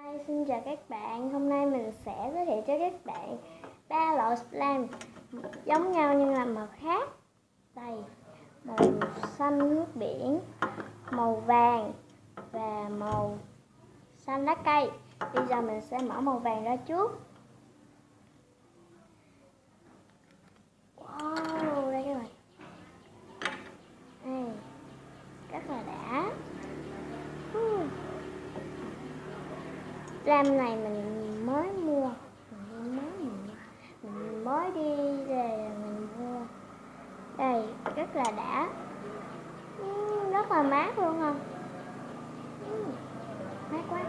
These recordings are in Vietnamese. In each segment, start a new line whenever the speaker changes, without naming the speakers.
Xin chào các bạn, hôm nay mình sẽ giới thiệu cho các bạn 3 loại slime giống nhau nhưng là màu khác. Đây, màu xanh nước biển, màu vàng và màu xanh lá cây. Bây giờ mình sẽ mở màu vàng ra trước. Wow, đây các bạn. Đây, rất là đã. Slime này mình mới mua, mình mới đi về mình mua. Đây, rất là đã, rất là mát luôn không? Mát quá.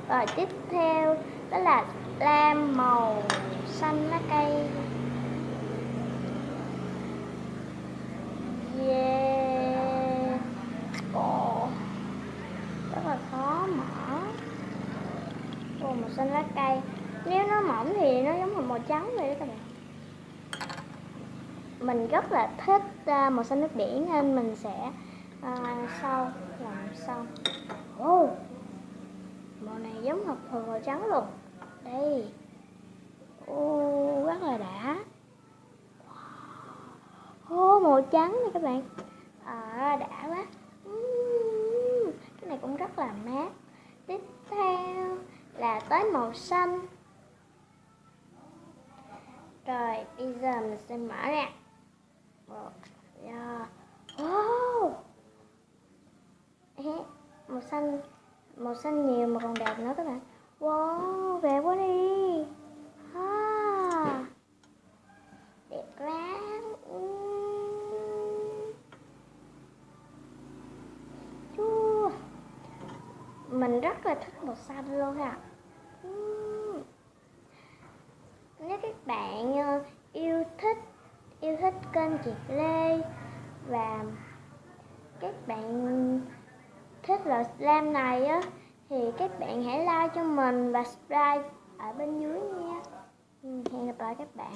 Rồi tiếp theo đó là slime màu xanh lá cây. Yeah. Rất là khó mở. Màu xanh lá cây. Nếu nó mỏng thì nó giống màu trắng vậy đó các bạn. Mình rất là thích màu xanh nước biển nên mình sẽ làm sau. Màu này giống hộp thường màu trắng luôn. Đây. Rất là đã. Màu trắng này các bạn. Đã quá. Cái này cũng rất là mát. Tiếp theo là tới màu xanh. Rồi bây giờ mình sẽ mở ra. Màu xanh nhiều mà còn đẹp nữa các bạn. Wow, đẹp quá đi. Đẹp quá. Mình rất là thích màu xanh luôn ha. Nếu các bạn yêu thích kênh chị Lê và các bạn thích loại slime này á thì các bạn hãy like cho mình và subscribe ở bên dưới nha. Hẹn gặp lại các bạn.